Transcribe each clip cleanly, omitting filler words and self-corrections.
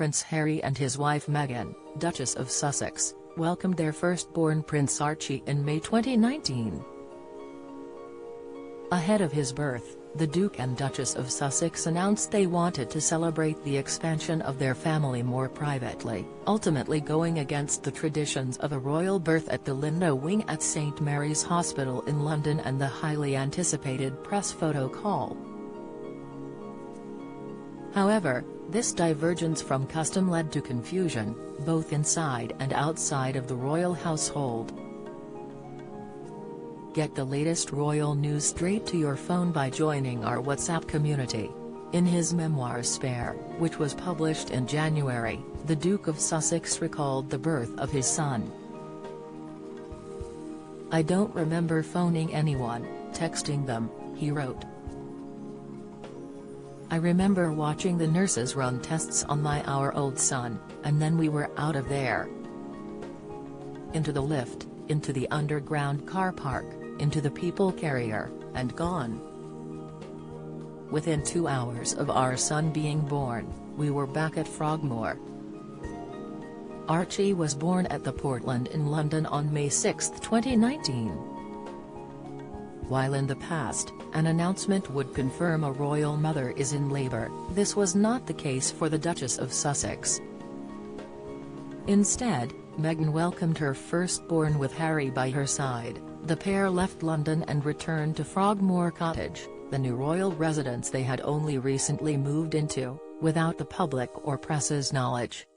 Prince Harry and his wife Meghan, Duchess of Sussex, welcomed their firstborn Prince Archie in May 2019. Ahead of his birth, the Duke and Duchess of Sussex announced they wanted to celebrate the expansion of their family more privately, ultimately going against the traditions of a royal birth at the Lindo Wing at St Mary's Hospital in London and the highly anticipated press photo call. However, this divergence from custom led to confusion, both inside and outside of the royal household. Get the latest royal news straight to your phone by joining our WhatsApp community. In his memoir Spare, which was published in January, the Duke of Sussex recalled the birth of his son. "I don't remember phoning anyone, texting them," he wrote. "I remember watching the nurses run tests on my hour-old son, and then we were out of there. Into the lift, into the underground car park, into the people carrier, and gone. Within 2 hours of our son being born, we were back at Frogmore." Archie was born at the Portland in London on May 6, 2019. While in the past, an announcement would confirm a royal mother is in labour, this was not the case for the Duchess of Sussex. Instead, Meghan welcomed her firstborn with Harry by her side. The pair left London and returned to Frogmore Cottage, the new royal residence they had only recently moved into, without the public or press's knowledge.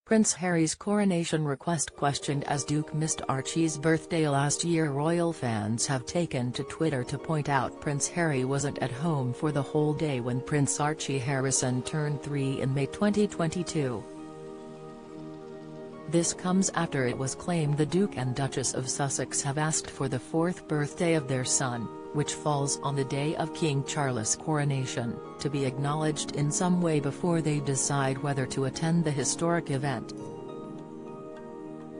Prince Harry's coronation request questioned as Duke missed Archie's birthday last year. Royal fans have taken to Twitter to point out Prince Harry wasn't at home for the whole day when Prince Archie Harrison turned 3 in May 2022. This comes after it was claimed the Duke and Duchess of Sussex have asked for the 4th birthday of their son, which falls on the day of King Charles' coronation, to be acknowledged in some way before they decide whether to attend the historic event.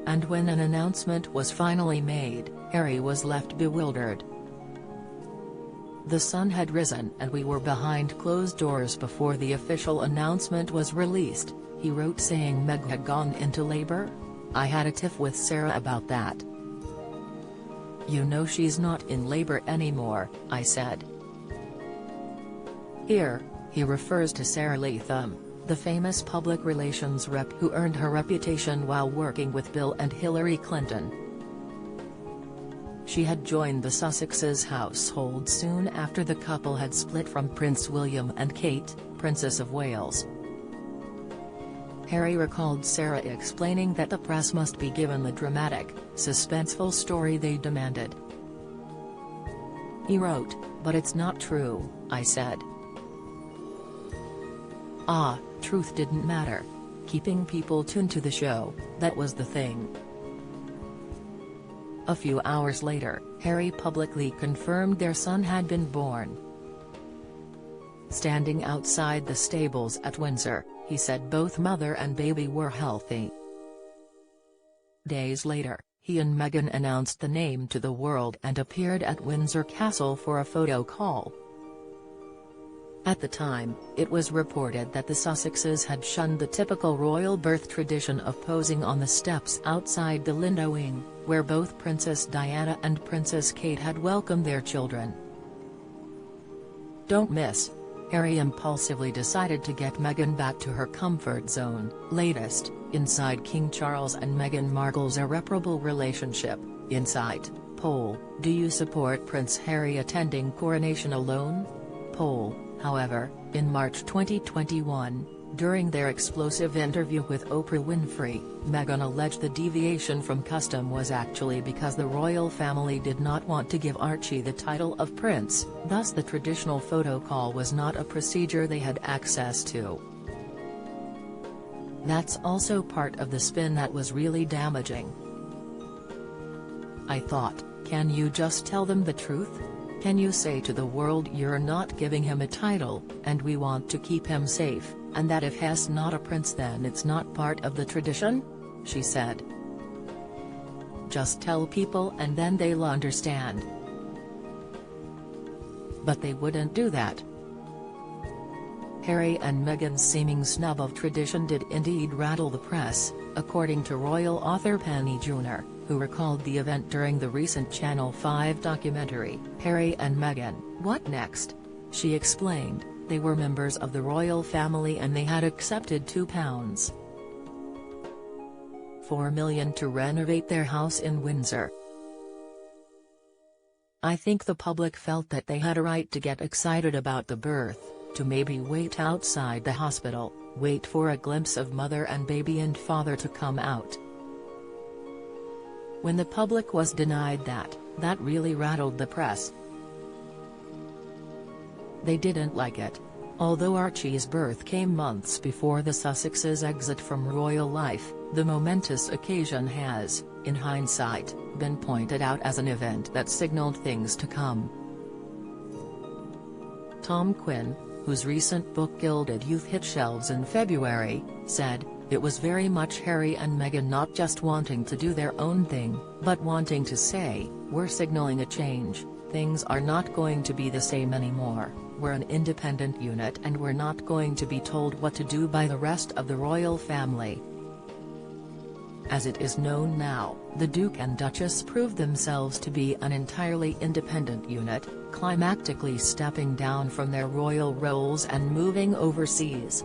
And when an announcement was finally made, Harry was left bewildered. "The sun had risen and we were behind closed doors before the official announcement was released," he wrote, saying Meg had gone into labor. "I had a tiff with Sarah about that. You know she's not in labor anymore, I said." Here, he refers to Sarah Latham, the famous public relations rep who earned her reputation while working with Bill and Hillary Clinton. She had joined the Sussexes' household soon after the couple had split from Prince William and Kate, Princess of Wales. Harry recalled Sarah explaining that the press must be given the dramatic, suspenseful story they demanded. He wrote, "But it's not true," I said. Truth didn't matter. Keeping people tuned to the show, that was the thing. A few hours later, Harry publicly confirmed their son had been born. Standing outside the stables at Windsor, he said both mother and baby were healthy. Days later, he and Meghan announced the name to the world and appeared at Windsor Castle for a photo call. At the time, it was reported that the Sussexes had shunned the typical royal birth tradition of posing on the steps outside the Lindo Wing, where both Princess Diana and Princess Kate had welcomed their children. Don't miss. Harry impulsively decided to get Meghan back to her comfort zone. Latest, inside King Charles and Meghan Markle's irreparable relationship, insight, poll, do you support Prince Harry attending coronation alone? Poll, however, in March 2021, during their explosive interview with Oprah Winfrey, Meghan alleged the deviation from custom was actually because the royal family did not want to give Archie the title of prince, thus the traditional photo call was not a procedure they had access to. That's also part of the spin that was really damaging. I thought, can you just tell them the truth? Can you say to the world you're not giving him a title, and we want to keep him safe, and that if he's not a prince then it's not part of the tradition? She said. Just tell people and then they'll understand. But they wouldn't do that. Harry and Meghan's seeming snub of tradition did indeed rattle the press, according to royal author Penny Junor, who recalled the event during the recent Channel 5 documentary, Harry and Meghan, What Next? She explained, they were members of the royal family and they had accepted £2.4 million to renovate their house in Windsor. I think the public felt that they had a right to get excited about the birth, to maybe wait outside the hospital, wait for a glimpse of mother and baby and father to come out. When the public was denied that really rattled the press. They didn't like it. Although Archie's birth came months before the Sussexes' exit from royal life, the momentous occasion has, in hindsight, been pointed out as an event that signaled things to come. Tom Quinn, whose recent book gilded youth hit shelves in February, said, "It was very much Harry and Meghan not just wanting to do their own thing, but wanting to say, we're signaling a change, things are not going to be the same anymore, we're an independent unit and we're not going to be told what to do by the rest of the royal family." As it is known now, the Duke and Duchess proved themselves to be an entirely independent unit, climactically stepping down from their royal roles and moving overseas.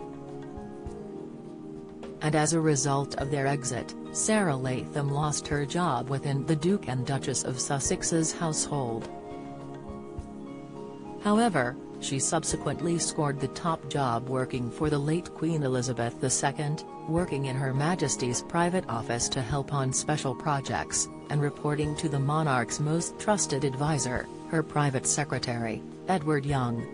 And as a result of their exit, Sarah Latham lost her job within the Duke and Duchess of Sussex's household. However, she subsequently scored the top job working for the late Queen Elizabeth II, working in Her Majesty's private office to help on special projects, and reporting to the monarch's most trusted advisor, her private secretary, Edward Young.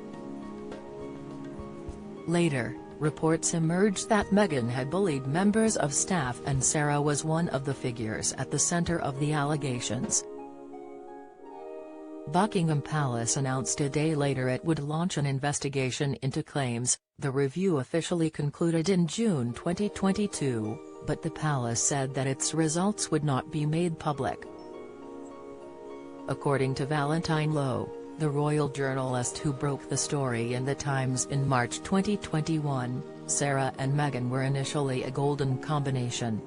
Later, reports emerged that Meghan had bullied members of staff and Sarah was one of the figures at the center of the allegations. Buckingham Palace announced a day later it would launch an investigation into claims. The review officially concluded in June 2022, but the palace said that its results would not be made public. According to Valentine Lowe, the royal journalist who broke the story in The Times in March 2021, Sarah and Meghan were initially a golden combination.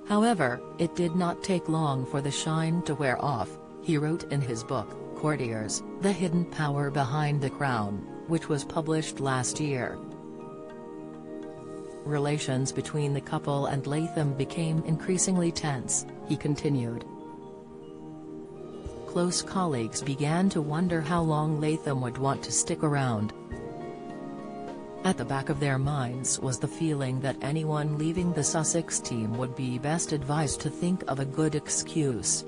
However, it did not take long for the shine to wear off, he wrote in his book, Courtiers, The Hidden Power Behind the Crown, which was published last year. Relations between the couple and Latham became increasingly tense, he continued. Close colleagues began to wonder how long Latham would want to stick around. At the back of their minds was the feeling that anyone leaving the Sussex team would be best advised to think of a good excuse.